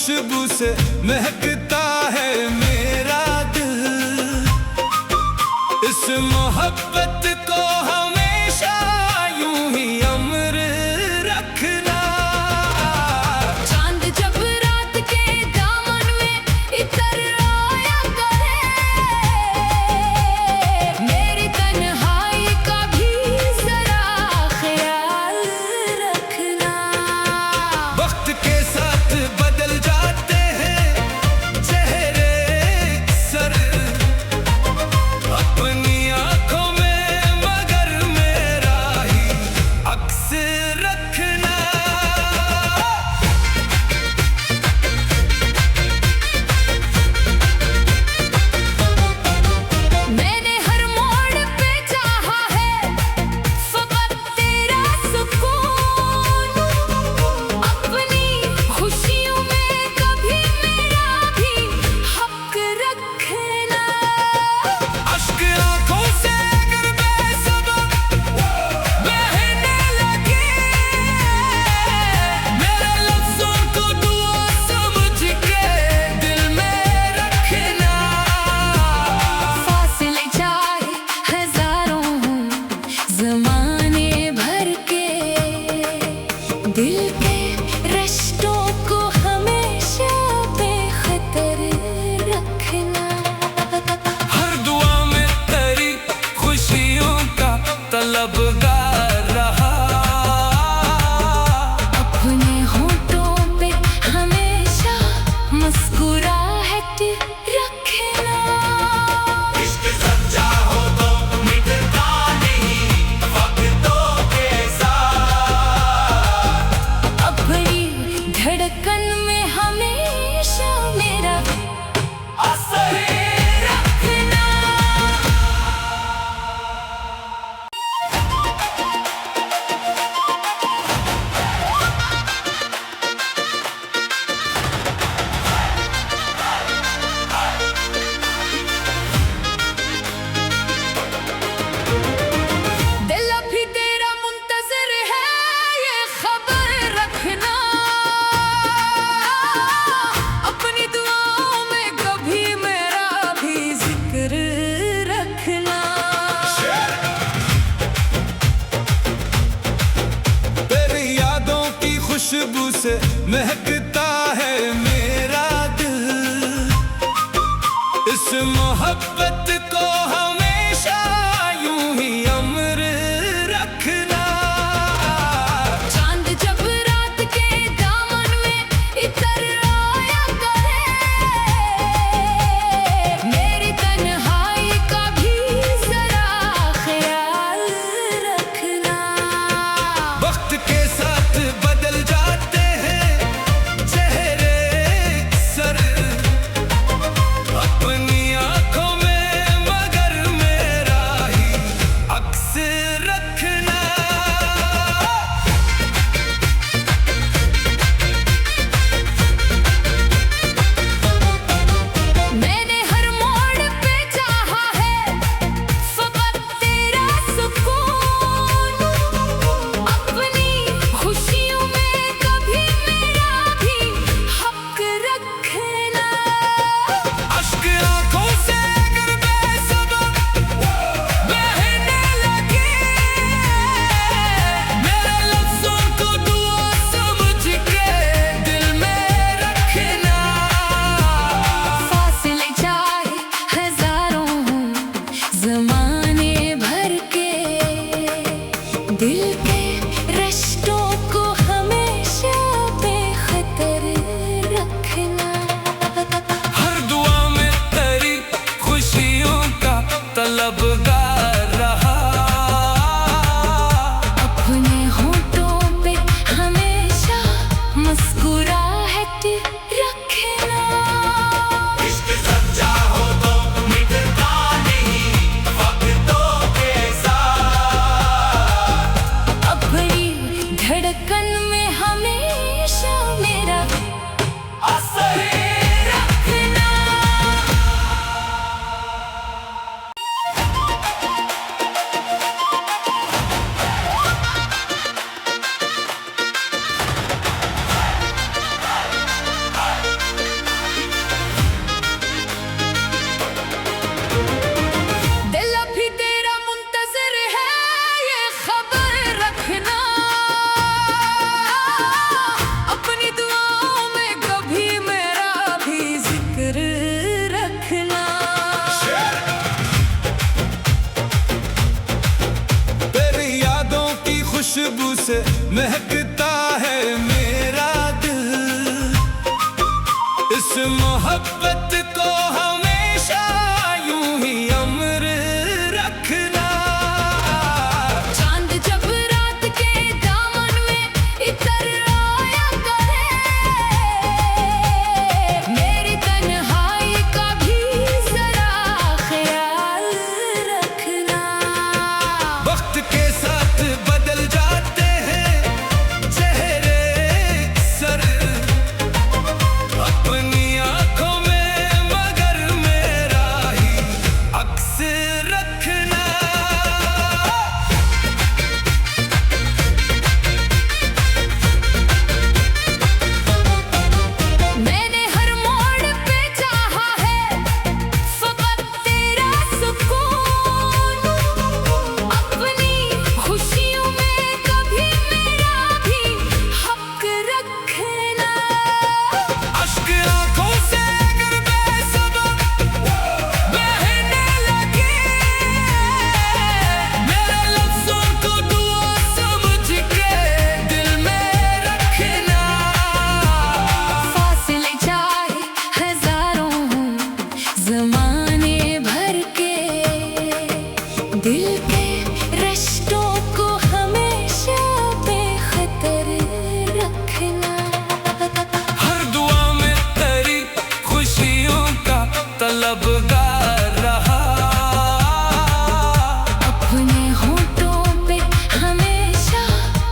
खुशबू से महकता है मेरा दिल। इस मोहब्बत को हमेशा यूं ही अमर रखना। चांद जब रात के दामन में इतर आया करे, मेरी तन्हाई का भी जरा ख्याल रखना। वक्त के साथ बदल जाते हैं चेहरे सर अपनी आंखों में, मगर मेरा ही अक्स रखना। मैंने हर मोड़ पे चाहा है फकत तेरा सुकून। अपनी खुशियों में कभी मेरा भी हक रखना। अश्क आंखों से अगर बेसबब बहने लगे, मेरे लफ्ज़ों को दुआ समझ के दिल में रखना। फासले चाहे हजारों हों ज़माने भर के, दिल के रिश्तों को हमेशा बेखतर रखना। हर दुआ में तेरी खुशियों का तलबगार रहा। अपने होठों पे हमेशा मुस्कुराहट रखना। इश्क सच्चा हो तो मिटता नहीं वक्तों के साथ। अपनी धड़कन में हमेशा मेरा असर रखना। दिल अभी तेरा मुंतज़िर है, ये खबर रखना। अपनी दुआओं में कभी मेरा भी जिक्र रखना। तेरी यादों की खुशबू से महकता है मेरा दिल। इस मोहब्बत को हमेशा यूं ही अमर रखना। चांद जब रात के दामन में इतर आया करे, मेरी तन्हाई का भी जरा ख्याल रखना। वक्त के साथ बदल जाते हैं चेहरे सर अपनी आंखों में, से महकता है मेरा दिल। इस मोहब्बत को हमेशा यूं ही अमर रखना। चांद जब रात के दामन में इतर आया करे, मेरी तन्हाई का भी जरा ख्याल रखना। वक्त के साथ बदल जाते हैं चेहरे सर अपनी आंखों में, मगर मेरा ही अक्स रखना। मैंने हर मोड़ पे चाहा है फकत तेरा सुकून। अपनी खुशियों में कभी मेरा भी हक रखना। अश्क आंखों से अगर बेसब्र बहने लगे, मेरे लफ्ज़ों को दुआ समझ के दिल में रखना। फासले चाहे हजारों हों ज़माने भर के, दिल के रिश्तों को हमेशा बेखतर रखना। हर दुआ में तेरी खुशियों का तलबगार रहा। अपने होठों पे हमेशा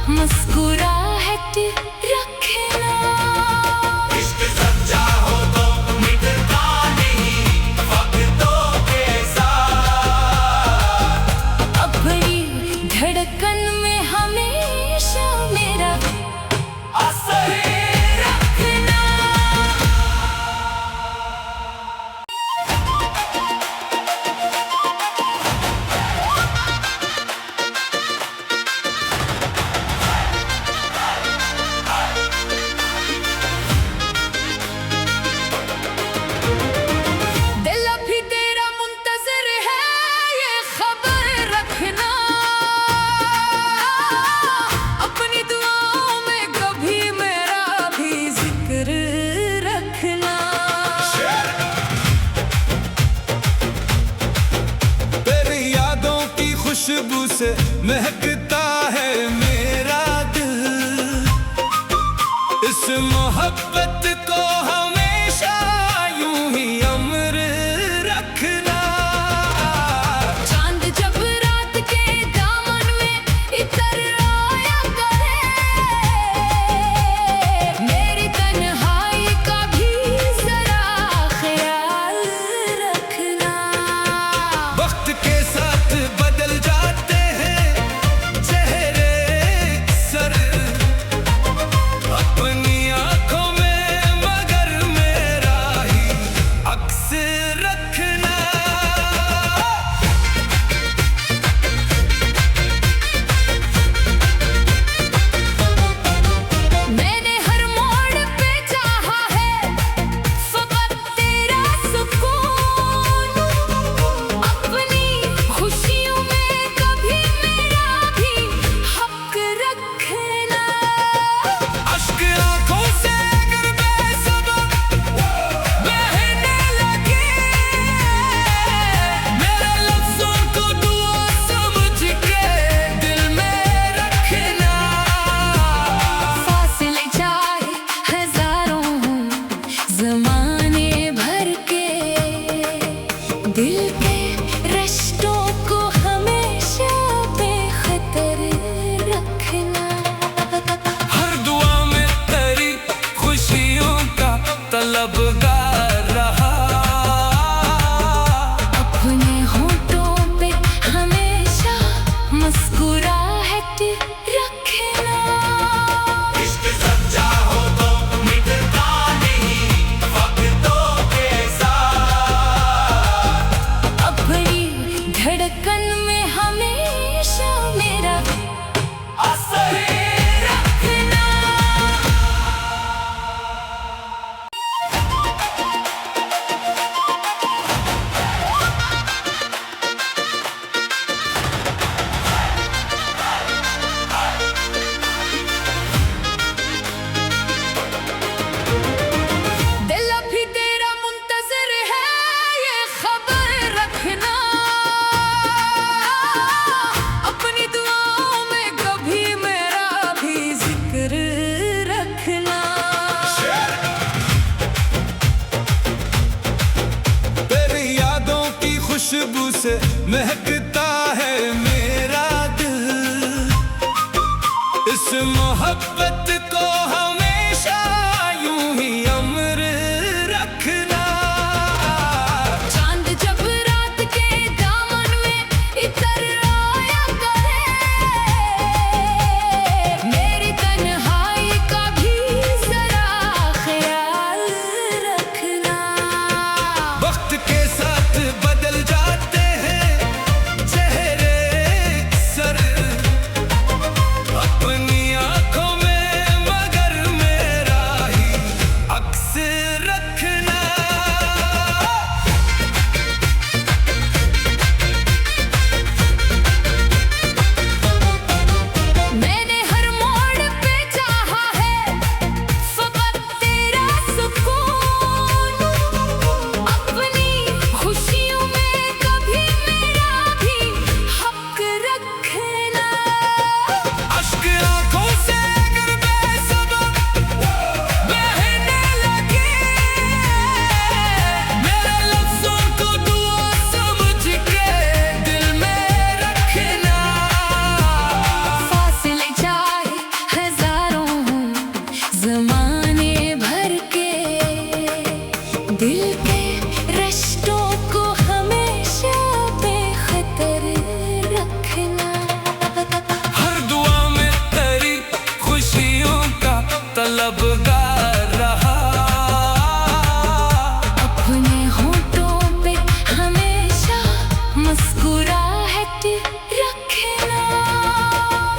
मुस्कुराहट रखना। इश्क सच्चा हो तो मिटता नहीं वक्तों के साथ। अपनी धड़कन में हमेशा मेरा असर रखना। दिल अभी तेरा मुंतज़िर है, ये खबर रखना। अपनी दुआओं में कभी मेरा भी जिक्र रखना। तेरी यादों की खुशबू से महकता है मेरा दिल। इस मोहब्बत को हमेशा यूं ही अमर रखना। चांद जब रात के दामन में इतर आया करे, मेरी तन्हाई का भी जरा ख्याल रखना। वक्त के साथ बदल जाते हैं से महकता है मेरा दिल। इस मोहब्बत को हमेशा यूं ही अमर रखना। चांद जब रात के दामन में इतर आया करे, मेरी तन्हाई का भी जरा ख्याल रखना। वक्त के साथ बदल जाते हैं चेहरे सर अपनी आंखों में, मगर मेरा ही अक्स रखना। मैंने हर मोड़ पे चाहा है फकत तेरा सुकून। अपनी खुशियों में कभी मेरा भी हक रखना। अश्क आंखों से अगर बेसब्र बहने लगे, मेरे लफ्ज़ों को दुआ समझ के दिल में रखना। फासले चाहे हजारों हों ज़माने भर के, दिल के रिश्तों को हमेशा बेखतर रखना। हर दुआ में तेरी खुशियों का तलबगार रहा। अपने होठों पे हमेशा मुस्कुराहट रखना।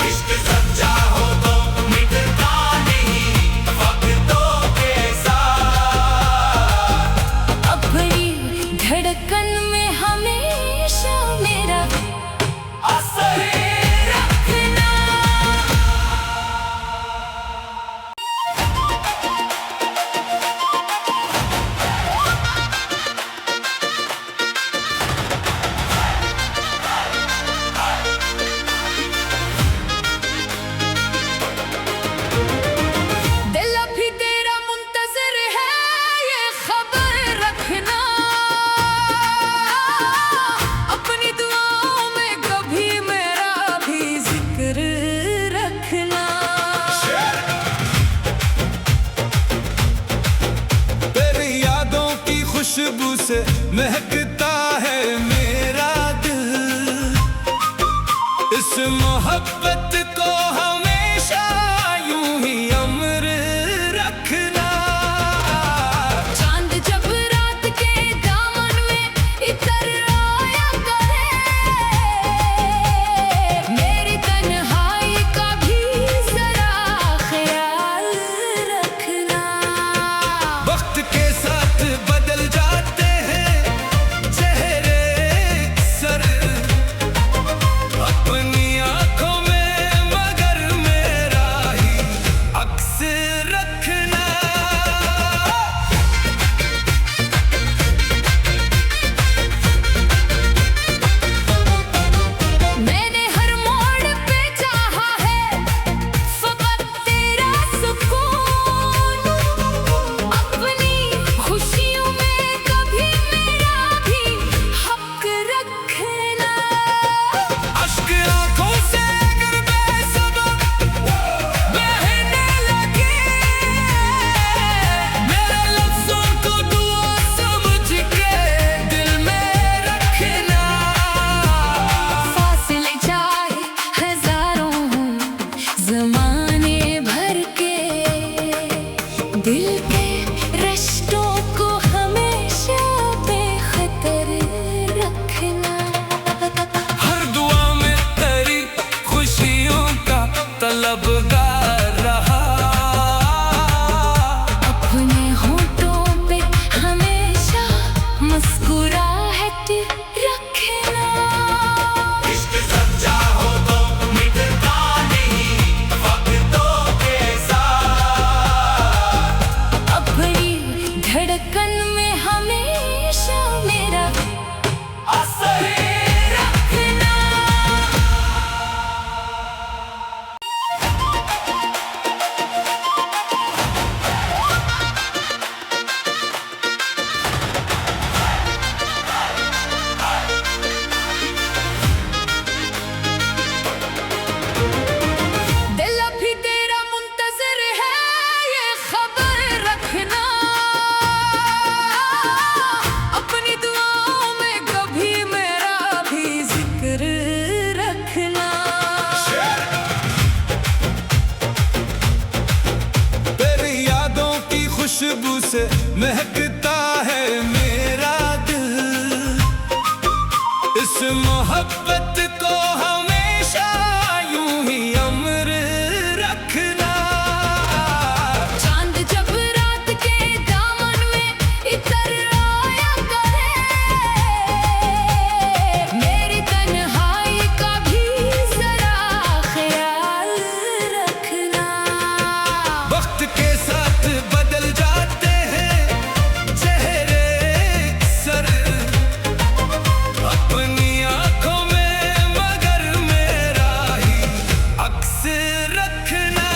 इश्क सच्चा हो तो मिटता नहीं वक्तों के साथ। अपनी धड़कन में हमेशा मेरा असर रखना। दिल अभी तेरा मुंतज़िर है, ये खबर रखना। अपनी दुआओं में कभी मेरा भी जिक्र रखना। तेरी यादों की खुशबू से महकता है मेरा दिल। इस मोहब्बत को हमेशा यूं ही अमर रखना। चांद जब रात के दामन में इतर आया करे, मेरी तन्हाई का भी जरा ख्याल रखना। वक्त के साथ बदल जाते हैं खुशबू से महकता है मेरा दिल। इस मोहब्बत को हमेशा यूं ही अमर रखना। चांद जब रात के दामन में इतर आया करे, मेरी तन्हाई का भी जरा ख्याल रखना। वक्त के साथ बदल जाते हैं चेहरे अक्सर अपनी आंखों में, मगर मेरा ही अक्स रखना।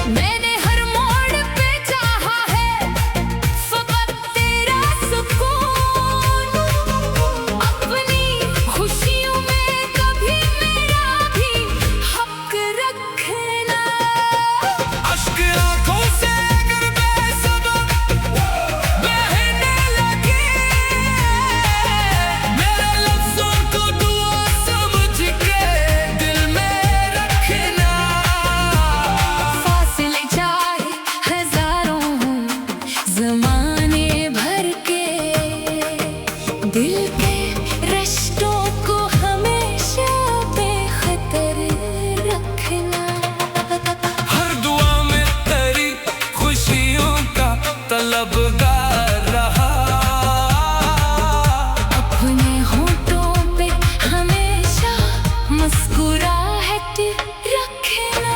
मैंने हर मोड़ पे चाहा है फकत तेरा सुकून। अपनी खुशियों में कभी मेरा भी हक रखना। अश्क आंखों से अगर बेसबब बहने लगे, मेरे लफ्जों को दुआ समझ के दिल में रखना। फासले चाहे हजारों हों ज़माने भर के, दिल के रिश्तों को हमेशा बेखतर रखना। हर दुआ में तेरी खुशियों का तलबगार रहा। अपने होठों पे हमेशा मुस्कुराहट रखना।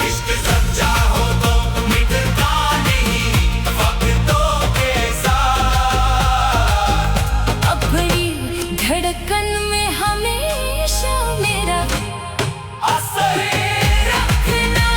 इश्क सच्चा हो तो मिटता नहीं वक्तों के साथ। अपनी धड़कन में हमेशा मेरा असर रखना।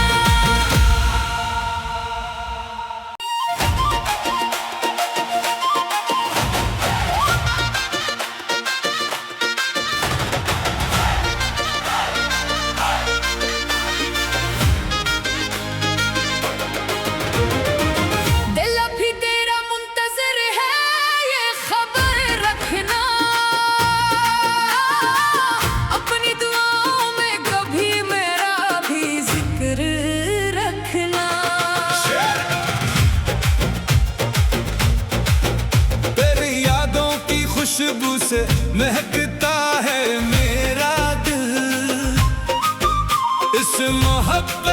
दिल अभी तेरा मुंतज़िर है, ये खबर रखना। अपनी दुआओं में कभी मेरा भी जिक्र रखना। तेरी यादों की खुशबू से महकता है मेरा दिल। इस मोहब्बत